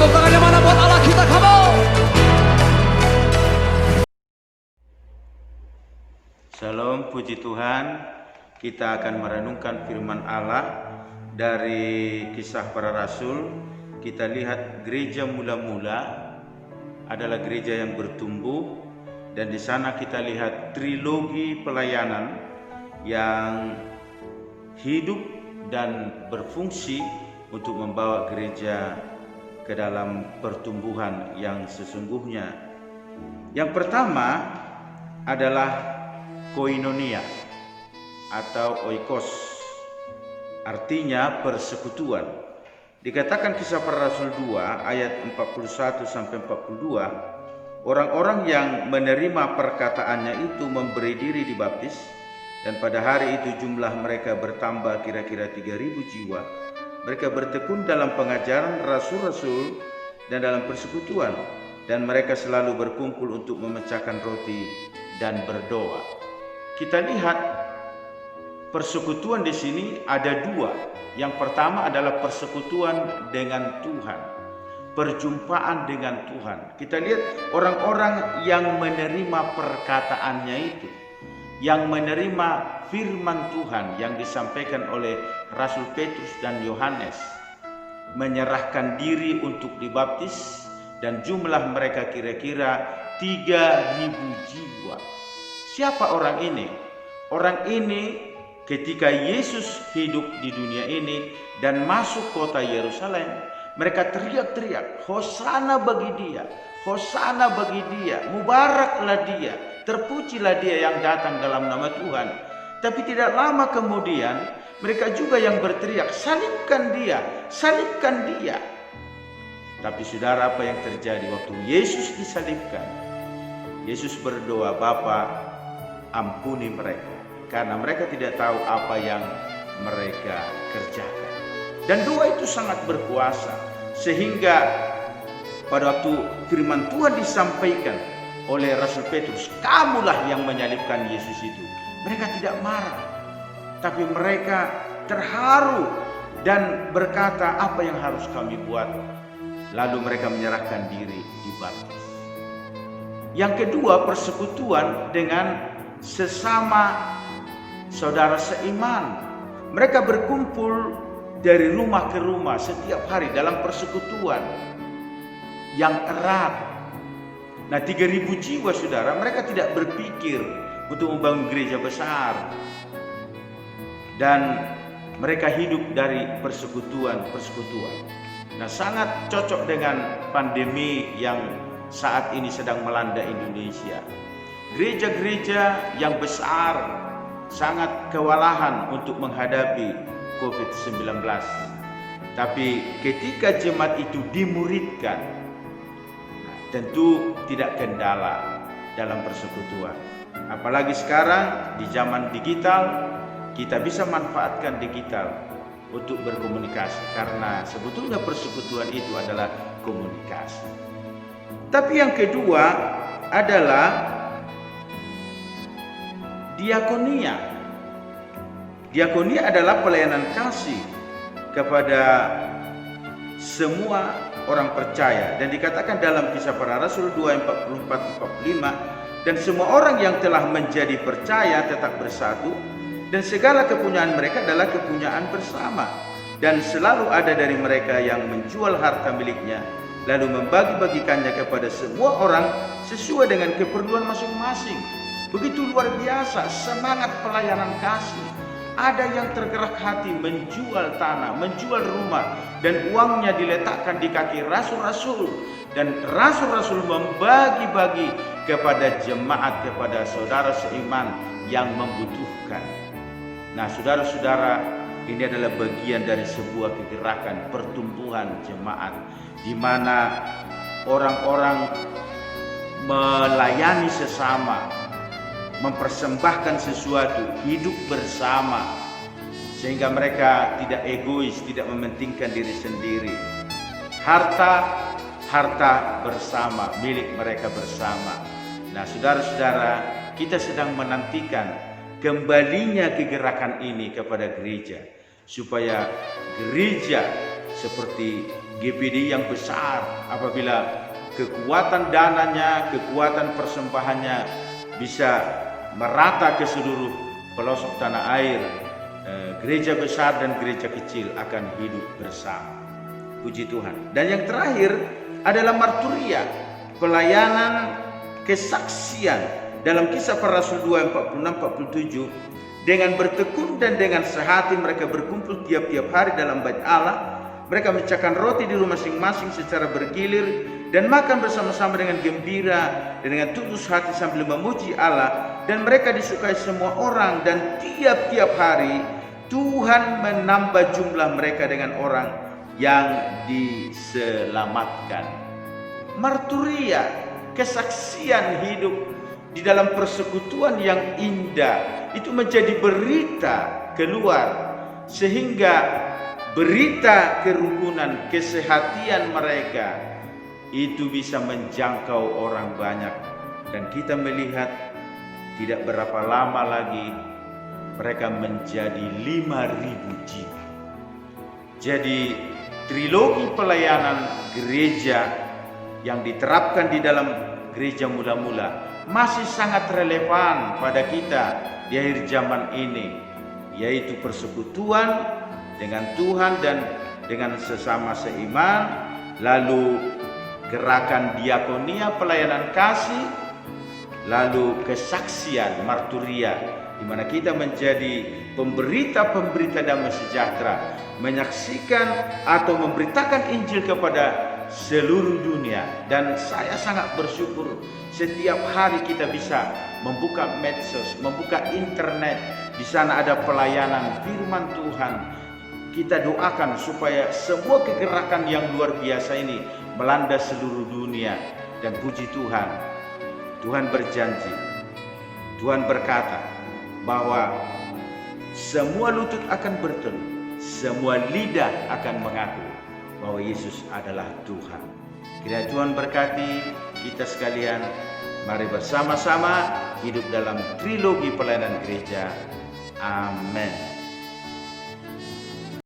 Tepuk tangan yang mana buat Allah kita, kamu. Shalom, puji Tuhan. Kita akan merenungkan firman Allah dari Kisah Para Rasul. Kita lihat gereja mula-mula adalah gereja yang bertumbuh, dan di sana kita lihat trilogi pelayanan yang hidup dan berfungsi untuk membawa gereja ke dalam pertumbuhan yang sesungguhnya. Yang pertama adalah koinonia atau oikos, artinya persekutuan. Dikatakan Kisah Para Rasul 2 ayat 41 sampai 42, orang-orang yang menerima perkataannya itu memberi diri dibaptis, dan pada hari itu jumlah mereka bertambah kira-kira 3.000 jiwa. Mereka bertekun dalam pengajaran rasul-rasul dan dalam persekutuan, dan mereka selalu berkumpul untuk memecahkan roti dan berdoa. Kita lihat persekutuan di sini ada dua. Yang pertama adalah persekutuan dengan Tuhan, perjumpaan dengan Tuhan. Kita lihat orang-orang yang menerima perkataannya itu, yang menerima firman Tuhan yang disampaikan oleh Rasul Petrus dan Yohanes, menyerahkan diri untuk dibaptis, dan jumlah mereka kira-kira 3.000 jiwa. Siapa orang ini? Orang ini ketika Yesus hidup di dunia ini dan masuk kota Yerusalem, mereka teriak-teriak, Hosana bagi dia, Hosana bagi dia, mubaraklah dia, terpujilah dia yang datang dalam nama Tuhan. Tapi tidak lama kemudian mereka juga yang berteriak, salibkan dia, salibkan dia. Tapi saudara, apa yang terjadi waktu Yesus disalibkan? Yesus berdoa, Bapa, ampuni mereka, karena mereka tidak tahu apa yang mereka kerjakan. Dan doa itu sangat berkuasa, sehingga pada waktu firman Tuhan disampaikan oleh Rasul Petrus, kamulah yang menyalibkan Yesus itu, mereka tidak marah, tapi mereka terharu dan berkata, apa yang harus kami buat? Lalu mereka menyerahkan diri dibaptis. Yang kedua, persekutuan dengan sesama saudara seiman. Mereka berkumpul dari rumah ke rumah setiap hari dalam persekutuan yang erat. Nah, 3.000 jiwa saudara, mereka tidak berpikir untuk membangun gereja besar, dan mereka hidup dari persekutuan. Nah, sangat cocok dengan pandemi yang saat ini sedang melanda Indonesia. Gereja-gereja yang besar sangat kewalahan untuk menghadapi COVID-19. Tapi ketika jemaat itu dimuridkan, tentu tidak kendala dalam persekutuan. Apalagi sekarang di zaman digital, kita bisa manfaatkan digital untuk berkomunikasi, karena sebetulnya persekutuan itu adalah komunikasi. Tapi yang kedua adalah diakonia. Diakonia adalah pelayanan kasih kepada semua orang percaya, dan dikatakan dalam Kisah Para Rasul 2:44-45, dan semua orang yang telah menjadi percaya tetap bersatu, dan segala kepunyaan mereka adalah kepunyaan bersama, dan selalu ada dari mereka yang menjual harta miliknya lalu membagi-bagikannya kepada semua orang sesuai dengan keperluan masing-masing. Begitu luar biasa semangat pelayanan kasih. Ada yang tergerak hati menjual tanah, menjual rumah, dan uangnya diletakkan di kaki rasul-rasul, dan rasul-rasul membagi-bagi kepada jemaat, kepada saudara seiman yang membutuhkan. Nah, saudara-saudara, ini adalah bagian dari sebuah kegerakan pertumbuhan jemaat, di mana orang-orang melayani sesama, mempersembahkan sesuatu, hidup bersama, sehingga mereka tidak egois, tidak mementingkan diri sendiri. Harta bersama, milik mereka bersama. Nah, saudara-saudara, kita sedang menantikan kembalinya kegerakan ini kepada gereja, supaya gereja seperti GPD yang besar. Apabila kekuatan dananya, kekuatan persembahannya bisa merata ke seluruh pelosok tanah air, gereja besar dan gereja kecil akan hidup bersama. Puji Tuhan. Dan yang terakhir adalah marturia, pelayanan kesaksian. Dalam Kisah Para Rasul 2 46-47, dengan bertekun dan dengan sehati mereka berkumpul tiap-tiap hari dalam bait Allah. Mereka memecahkan roti di rumah masing-masing secara bergilir dan makan bersama-sama dengan gembira dan dengan tulus hati sambil memuji Allah. Dan mereka disukai semua orang, dan tiap-tiap hari Tuhan menambah jumlah mereka dengan orang yang diselamatkan. Marturia, kesaksian hidup di dalam persekutuan yang indah, itu menjadi berita keluar, sehingga berita kerukunan, kesehatian mereka itu bisa menjangkau orang banyak. Dan kita melihat tidak berapa lama lagi mereka menjadi 5.000 jiwa. Jadi trilogi pelayanan gereja yang diterapkan di dalam gereja mula-mula masih sangat relevan pada kita di akhir zaman ini, yaitu persekutuan dengan Tuhan dan dengan sesama seiman, lalu gerakan diakonia, pelayanan kasih, lalu kesaksian, marturia, di mana kita menjadi pemberita-pemberita damai sejahtera, menyaksikan atau memberitakan Injil kepada seluruh dunia. Dan saya sangat bersyukur setiap hari kita bisa membuka medsos, membuka internet, di sana ada pelayanan firman Tuhan. Kita doakan supaya semua kegerakan yang luar biasa ini melanda seluruh dunia. Dan puji Tuhan, Tuhan berjanji, Tuhan berkata bahwa semua lutut akan bertelut, semua lidah akan mengaku bahwa Yesus adalah Tuhan. Kiranya Tuhan berkati kita sekalian. Mari bersama-sama hidup dalam trilogi pelayanan gereja. Amin.